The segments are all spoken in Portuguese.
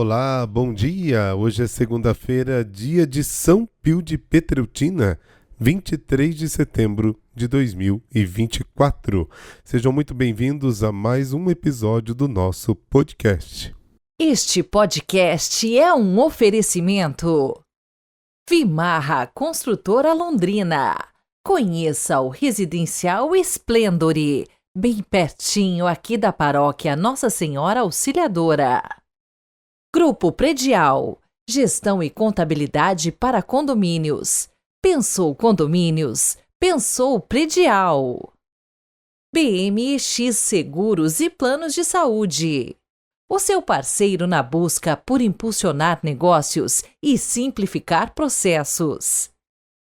Olá, bom dia! Hoje é segunda-feira, dia de São Pio de Petreutina, 23 de setembro de 2024. Sejam muito bem-vindos a mais um episódio do nosso podcast. Este podcast é um oferecimento. Vimarra Construtora Londrina. Conheça o Residencial Splendore, bem pertinho aqui da paróquia Nossa Senhora Auxiliadora. Grupo Predial. Gestão e contabilidade para condomínios. Pensou condomínios? Pensou Predial. BMX Seguros e Planos de Saúde. O seu parceiro na busca por impulsionar negócios e simplificar processos.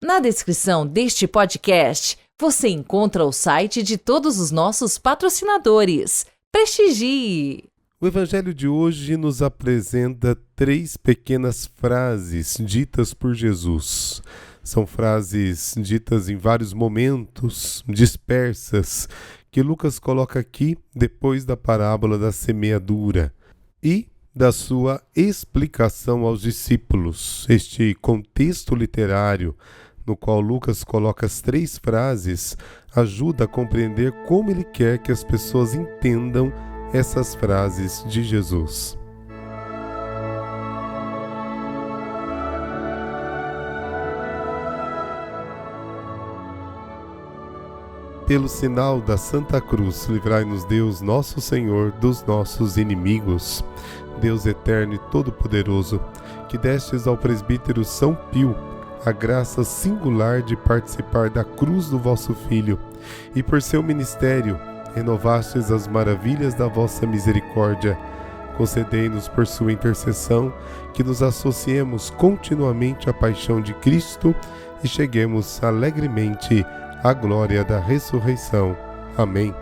Na descrição deste podcast, você encontra o site de todos os nossos patrocinadores. Prestigie! O Evangelho de hoje nos apresenta 3 pequenas frases ditas por Jesus. São frases ditas em vários momentos, dispersas, que Lucas coloca aqui depois da parábola da semeadura e da sua explicação aos discípulos. Este contexto literário no qual Lucas coloca as 3 frases ajuda a compreender como ele quer que as pessoas entendam essas frases de Jesus. Pelo sinal da Santa Cruz, livrai-nos Deus, nosso Senhor, dos nossos inimigos. Deus eterno e todo-poderoso, que destes ao presbítero São Pio a graça singular de participar da cruz do vosso Filho, e por seu ministério renovastes as maravilhas da vossa misericórdia. Concedei-nos por sua intercessão que nos associemos continuamente à paixão de Cristo e cheguemos alegremente à glória da ressurreição. Amém.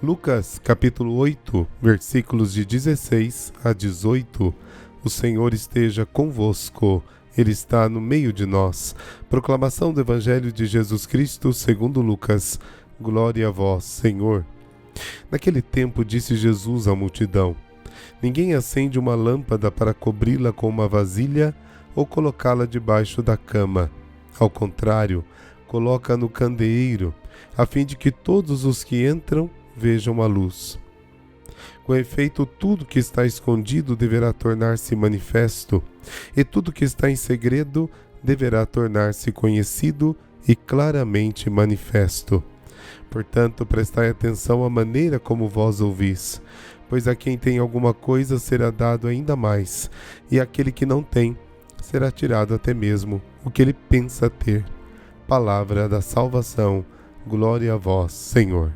Lucas, capítulo 8, versículos de 16 a 18. O Senhor esteja convosco. Ele está no meio de nós. Proclamação do Evangelho de Jesus Cristo segundo Lucas. Glória a vós, Senhor. Naquele tempo disse Jesus à multidão: Ninguém acende uma lâmpada para cobri-la com uma vasilha ou colocá-la debaixo da cama. Ao contrário, coloca-a no candeeiro, a fim de que todos os que entram vejam a luz. Com efeito, tudo que está escondido deverá tornar-se manifesto, e tudo que está em segredo deverá tornar-se conhecido e claramente manifesto. Portanto, prestai atenção à maneira como vós ouvis, pois a quem tem alguma coisa será dado ainda mais, e aquele que não tem será tirado até mesmo o que ele pensa ter. Palavra da salvação. Glória a vós, Senhor.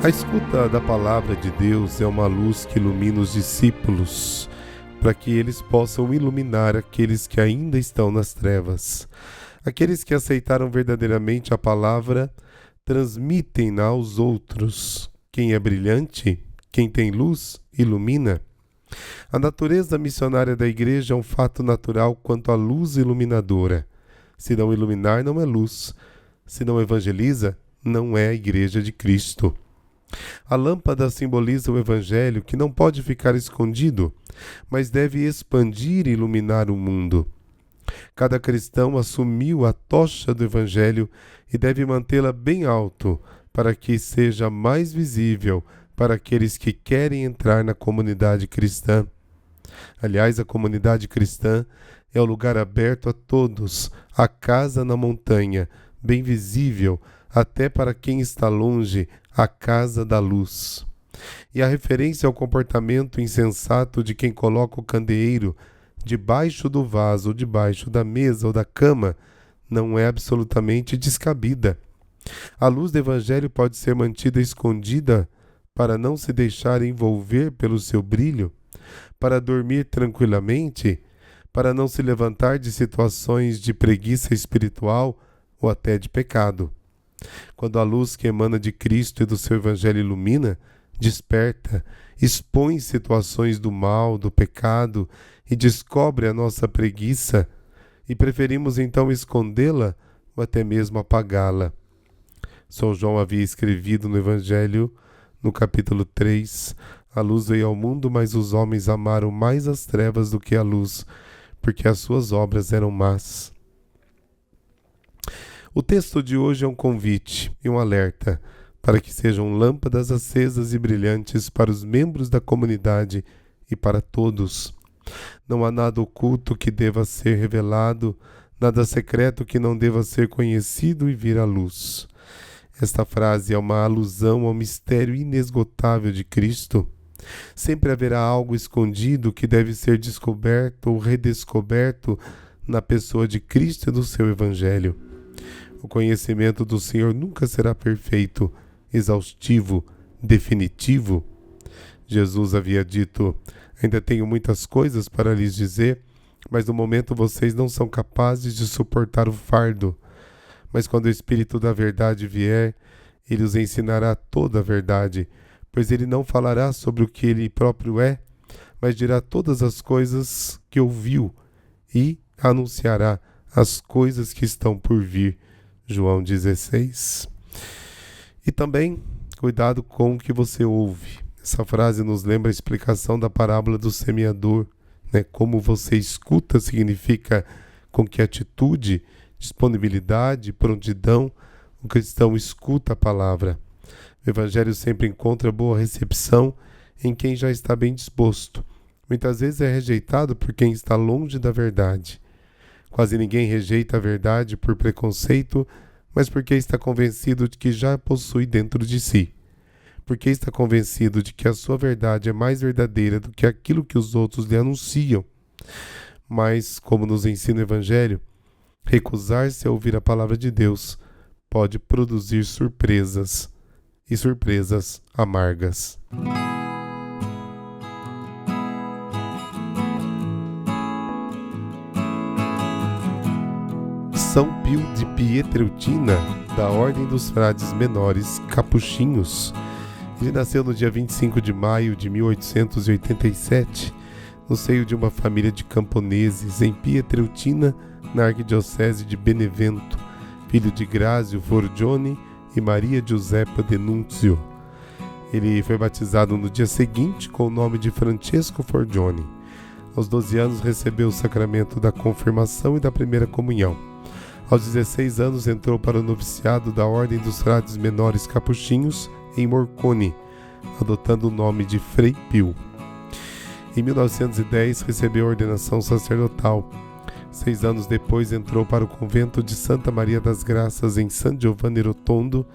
A escuta da palavra de Deus é uma luz que ilumina os discípulos, para que eles possam iluminar aqueles que ainda estão nas trevas. Aqueles que aceitaram verdadeiramente a palavra, transmitem-na aos outros. Quem é brilhante, quem tem luz, ilumina. A natureza missionária da igreja é um fato natural quanto à luz iluminadora. Se não iluminar, não é luz. Se não evangeliza, não é a igreja de Cristo. A lâmpada simboliza o Evangelho, que não pode ficar escondido, mas deve expandir e iluminar o mundo. Cada cristão assumiu a tocha do Evangelho e deve mantê-la bem alto, para que seja mais visível para aqueles que querem entrar na comunidade cristã. Aliás, a comunidade cristã é o lugar aberto a todos, a casa na montanha, bem visível, até para quem está longe, a casa da luz. E a referência ao comportamento insensato de quem coloca o candeeiro debaixo do vaso, ou debaixo da mesa ou da cama, não é absolutamente descabida. A luz do Evangelho pode ser mantida escondida para não se deixar envolver pelo seu brilho, para dormir tranquilamente, para não se levantar de situações de preguiça espiritual ou até de pecado. Quando a luz que emana de Cristo e do seu Evangelho ilumina, desperta, expõe situações do mal, do pecado e descobre a nossa preguiça, e preferimos então escondê-la ou até mesmo apagá-la. São João havia escrevido no Evangelho, no capítulo 3, a luz veio ao mundo, mas os homens amaram mais as trevas do que a luz, porque as suas obras eram más. O texto de hoje é um convite e um alerta para que sejam lâmpadas acesas e brilhantes para os membros da comunidade e para todos. Não há nada oculto que deva ser revelado, nada secreto que não deva ser conhecido e vir à luz. Esta frase é uma alusão ao mistério inesgotável de Cristo. Sempre haverá algo escondido que deve ser descoberto ou redescoberto na pessoa de Cristo e do seu Evangelho. O conhecimento do Senhor nunca será perfeito, exaustivo, definitivo. Jesus havia dito: ainda tenho muitas coisas para lhes dizer, mas no momento vocês não são capazes de suportar o fardo. Mas quando o Espírito da verdade vier, ele os ensinará toda a verdade, pois ele não falará sobre o que ele próprio é, mas dirá todas as coisas que ouviu e anunciará as coisas que estão por vir. João 16. E também, cuidado com o que você ouve. Essa frase nos lembra a explicação da parábola do semeador. Como você escuta significa com que atitude, disponibilidade, prontidão o cristão escuta a palavra. O Evangelho sempre encontra boa recepção em quem já está bem disposto. Muitas vezes é rejeitado por quem está longe da verdade. Quase ninguém rejeita a verdade por preconceito, mas porque está convencido de que já a possui dentro de si. Porque está convencido de que a sua verdade é mais verdadeira do que aquilo que os outros lhe anunciam. Mas, como nos ensina o Evangelho, recusar-se a ouvir a palavra de Deus pode produzir surpresas, e surpresas amargas. São Pio de Pietreutina, da Ordem dos Frades Menores Capuchinhos. Ele nasceu no dia 25 de maio de 1887, no seio de uma família de camponeses em Pietreutina, na arquidiocese de Benevento, filho de Grázio Forgione e Maria Giuseppa Denunzio. Ele foi batizado no dia seguinte com o nome de Francesco Forgione. Aos 12 anos recebeu o sacramento da confirmação e da primeira comunhão. Aos 16 anos entrou para o noviciado da Ordem dos Frades Menores Capuchinhos em Morcone, adotando o nome de Frei Pio. Em 1910 recebeu a ordenação sacerdotal. 6 anos depois entrou para o convento de Santa Maria das Graças em San Giovanni Rotondo,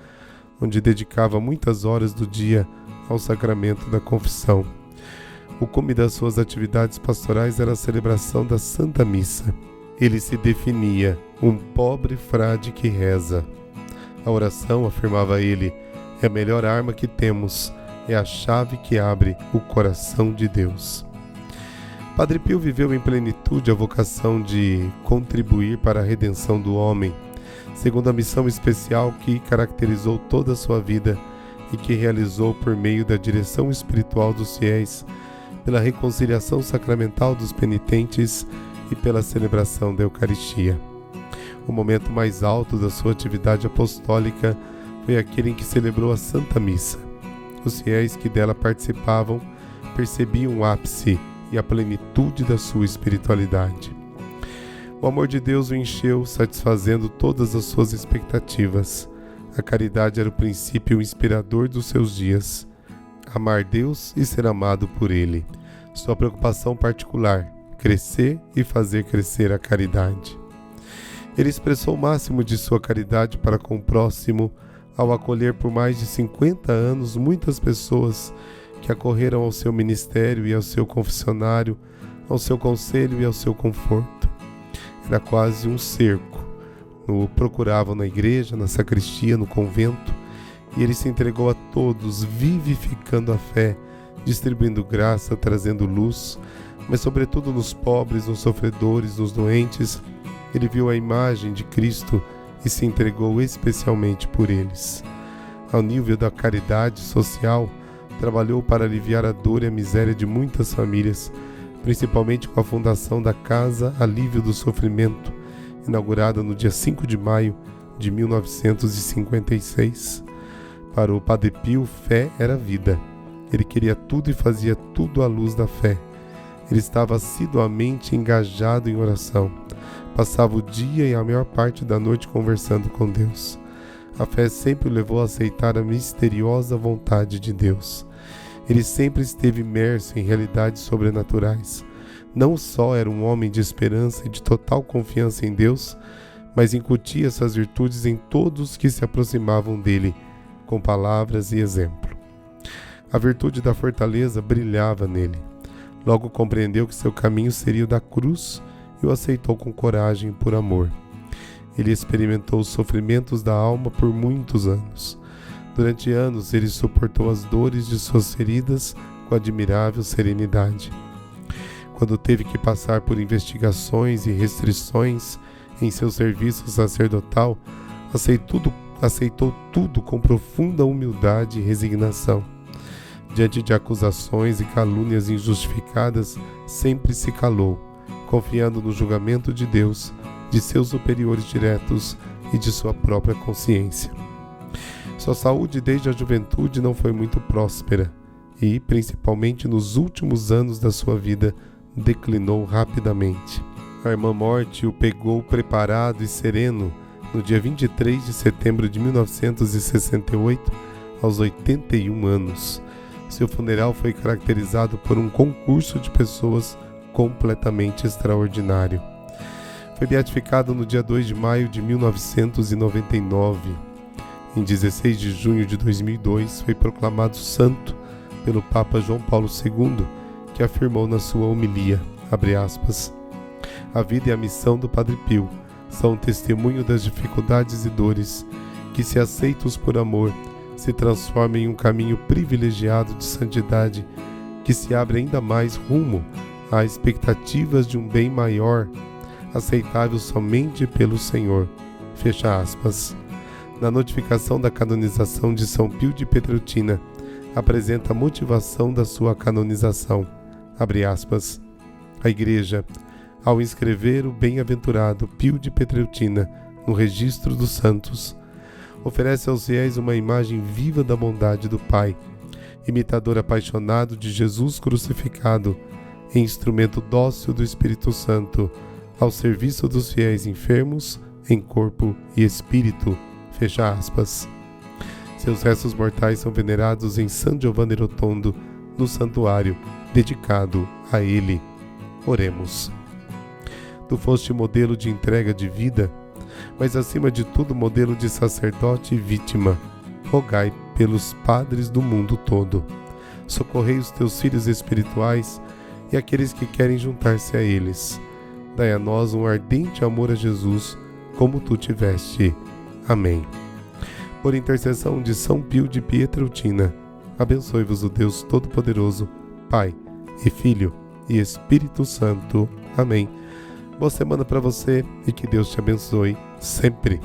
onde dedicava muitas horas do dia ao sacramento da confissão. O cume das suas atividades pastorais era a celebração da Santa Missa. Ele se definia um pobre frade que reza. A oração, afirmava ele, é a melhor arma que temos, é a chave que abre o coração de Deus. Padre Pio viveu em plenitude a vocação de contribuir para a redenção do homem, segundo a missão especial que caracterizou toda a sua vida e que realizou por meio da direção espiritual dos fiéis, pela reconciliação sacramental dos penitentes e pela celebração da Eucaristia. O momento mais alto da sua atividade apostólica foi aquele em que celebrou a Santa Missa. Os fiéis que dela participavam percebiam o ápice e a plenitude da sua espiritualidade. O amor de Deus o encheu, satisfazendo todas as suas expectativas. A caridade era o princípio inspirador dos seus dias. Amar Deus e ser amado por Ele. Sua preocupação particular, crescer e fazer crescer a caridade. Ele expressou o máximo de sua caridade para com o próximo ao acolher por mais de 50 anos muitas pessoas que acorreram ao seu ministério e ao seu confessionário, ao seu conselho e ao seu conforto. Era quase um cerco. O procuravam na igreja, na sacristia, no convento, e ele se entregou a todos, vivificando a fé, distribuindo graça, trazendo luz, mas sobretudo nos pobres, nos sofredores, nos doentes. Ele viu a imagem de Cristo e se entregou especialmente por eles. Ao nível da caridade social, Trabalhou para aliviar a dor e a miséria de muitas famílias, principalmente com a fundação da Casa Alívio do Sofrimento, inaugurada no dia 5 de maio de 1956. Para o Padre Pio, fé era vida. Ele queria tudo e fazia tudo à luz da fé. Ele estava assiduamente engajado em oração. Passava o dia e a maior parte da noite conversando com Deus. A fé sempre o levou a aceitar a misteriosa vontade de Deus. Ele sempre esteve imerso em realidades sobrenaturais. Não só era um homem de esperança e de total confiança em Deus, mas incutia essas virtudes em todos que se aproximavam dele, com palavras e exemplo. A virtude da fortaleza brilhava nele. Logo compreendeu que seu caminho seria o da cruz e o aceitou com coragem por amor. Ele experimentou os sofrimentos da alma por muitos anos. Durante anos ele suportou as dores de suas feridas com admirável serenidade. Quando teve que passar por investigações e restrições em seu serviço sacerdotal, aceitou tudo com profunda humildade e resignação. Diante de acusações e calúnias injustificadas, sempre se calou, confiando no julgamento de Deus, de seus superiores diretos e de sua própria consciência. Sua saúde desde a juventude não foi muito próspera e, principalmente nos últimos anos da sua vida, declinou rapidamente. A irmã Morte o pegou preparado e sereno no dia 23 de setembro de 1968, aos 81 anos. Seu funeral foi caracterizado por um concurso de pessoas completamente extraordinário. Foi beatificado no dia 2 de maio de 1999. Em 16 de junho de 2002, foi proclamado santo pelo Papa João Paulo II, que afirmou na sua homilia, abre aspas, a vida e a missão do Padre Pio são um testemunho das dificuldades e dores que, se aceitos por amor, se transformam em um caminho privilegiado de santidade que se abre ainda mais rumo a expectativas de um bem maior, aceitável somente pelo Senhor. Fecha aspas. Na notificação da canonização de São Pio de Pietrelcina, apresenta a motivação da sua canonização. Abre aspas. A Igreja, ao inscrever o bem-aventurado Pio de Pietrelcina no registro dos santos, oferece aos fiéis uma imagem viva da bondade do Pai, imitador apaixonado de Jesus crucificado e instrumento dócil do Espírito Santo ao serviço dos fiéis enfermos em corpo e espírito. Fecha aspas. Seus restos mortais são venerados em San Giovanni Rotondo, no santuário dedicado a ele. Oremos. Tu foste modelo de entrega de vida, mas acima de tudo modelo de sacerdote e vítima. Rogai pelos padres do mundo todo. Socorrei os teus filhos espirituais e aqueles que querem juntar-se a eles. Dai a nós um ardente amor a Jesus, como tu tiveste. Amém. Por intercessão de São Pio de Pietrelcina, abençoe-vos o Deus Todo-Poderoso, Pai e Filho e Espírito Santo. Amém. Boa semana para você e que Deus te abençoe sempre.